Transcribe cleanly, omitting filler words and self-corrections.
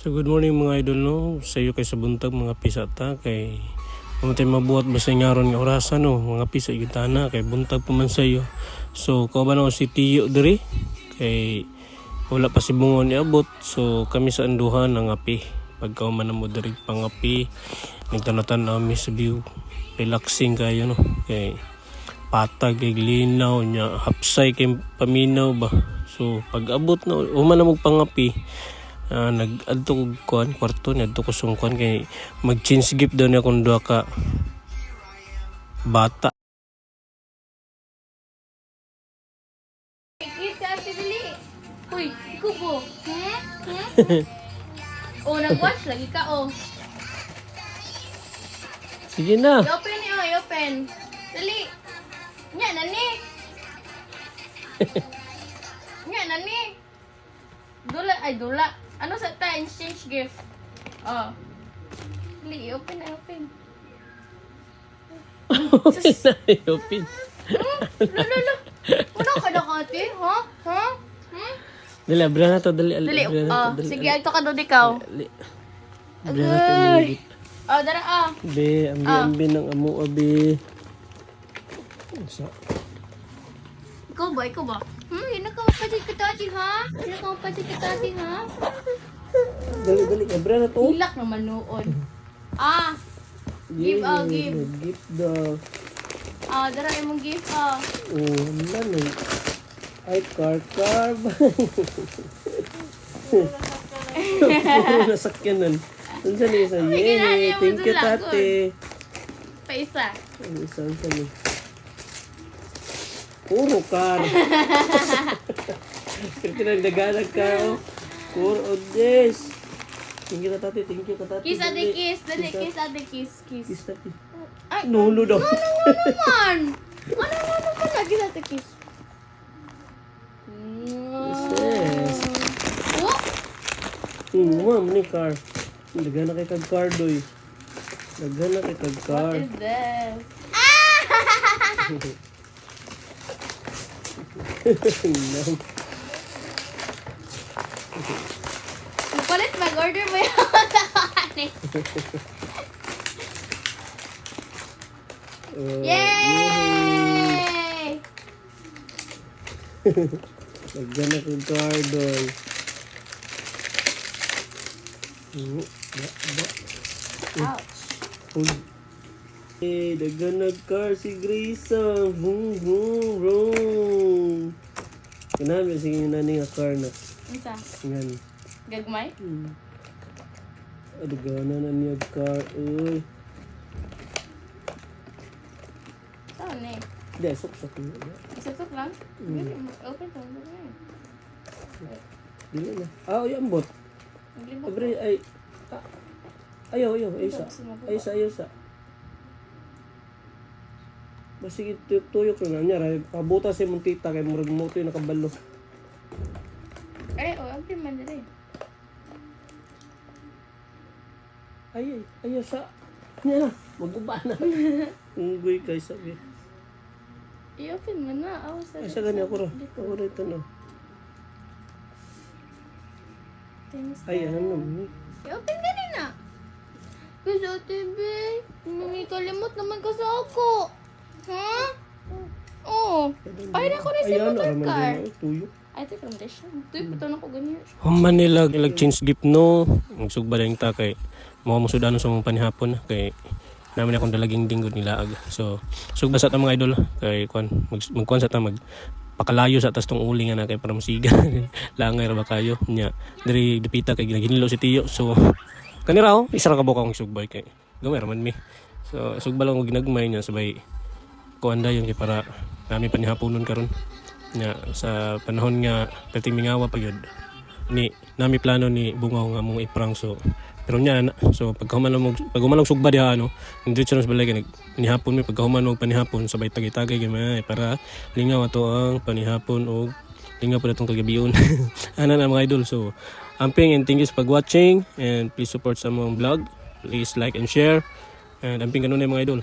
So good morning mga idol no. Sa iyo kay sa buntag mga pisata kay mamatay mabuhat basta ngaron nga orasan no. Mga pisa gitana kay buntag pa man sa iyo. So kauban ako si Tiyo diri kay wala pa si bungon niabot. So kami sa anduhan ng api. Pagka man mo diri pangapi nagtanatan kami sa view. Relaxing kayo no. Kay patag kay linaw nya hapsay kay paminaw ba. So pag abot na human na magpangapi nag-adto ko kuan kwarto niadto ko sungkuan kay mag-change gift daw niya kung duha ka bata. Kita ate dili. Uy, kubo. Oh, nag-watch lagi ka oh. Sige na. I-open niyo, i-open. Dali. Nya nani. Nya nani. Dula ay dula. Ano sa ta exchange gift? Oh. Dali, i-open na, i-open. Open na, open. Lolo. Ano ka na kati? Ha? Ha? Dali, abra na to, dali. Dali, abra na to, oh. dali, Sige, dali. ito ka doon ikaw. Dali. Abra na to yung gift. Oh, dara ah. Be, ambi ng amo abi. Sa Ikaw ba? Ikaw ba? Yun ka mapatid ka tati ha? Yun ka mapatid ka tati ha? dali, abra na to. Hilak naman noon. Ah! Give, give. Gift daw. Ah, dara imong gift ah. Oh, wala na. Ay, car. Nasakyanan. Unsa ni isa? Yay! Thank you, tate. Pa isa. Unsa ni? Puro car. Kasi nagdaganag ka, oh. Puro oddes. Thank you, tate. Thank you, tate. Kiss ate kiss. Dali, kiss ate kiss. Kiss. Kiss, tate. Ay, Nulo daw. ano naman? Ano ka lagi ate kiss? Yes. Oh? Ma'am, ni car. Daghan na kay kag car, doy. Daghan na kay kag car. What is this? No. Palit mag-order mo yun. Yay! Daghan na kag car, doy. Ouch. Eh, daghan na car si Grayson. Vroom, vroom, vroom. Kanami sige nani nga car na. Unsa? Yan. Gagmay? Daghan na niya car. Uy. Saan eh? Di, sok-sok. Isutok lang? Dili, open to. Dili na. Ah, yung bot. Naglibot Abre, ay. Ayaw. Ayaw sa. Basig tuyok na niya. Pabuta si mong tita kay murag mo ito yung nakabalo. Eh, open man dali. Ayaw sa. Niya na. Maguba na. Unggoy kay sabi. I-open mo na. Awas sa Ay, sa gani ako ra. Ako ra ito na. Ay, ano naman. I-open ka rin na. Kasi ate, babe. May kalimot naman ka sa ako. Ha? Oo. Ay, ako rin sa motor car. Tuyok. Ay, ito yung foundation. Ito yung pato na ko ganyan. Human nila change gift no. Magsugba rin ta kay mga musudano sa mga panihapon kay namin akong dalaging dinggo nila aga. So sugba sa ta mga idol kay kuan magkuan sa ta mag pakalayo sa tas tong uli nga na kay para masiga. Langay ra ba kayo nya diri dipita kay ginaginilo si Tiyo. So kanira isa ra ka buka akong sugbay kay gamay ra man mi. So sugba lang og ginagmay nya sabay kuan dayon kay para namin panihaponon karon. Nya sa panahon nga pertimingawa pa yun ni nami plano ni bungaw nga mong iprang pero nya so pagkahuman og sugba diha hindi siya balay kay nihapon mi pagkahuman og panihapon sabay tagay-tagay gamay para lingaw ato ang panihapon og lingaw pud atong kagabion. Ana na mga idol, so amping and thank you sa pag-watching and please support sa among vlog, please like and share and amping kanunay mga idol.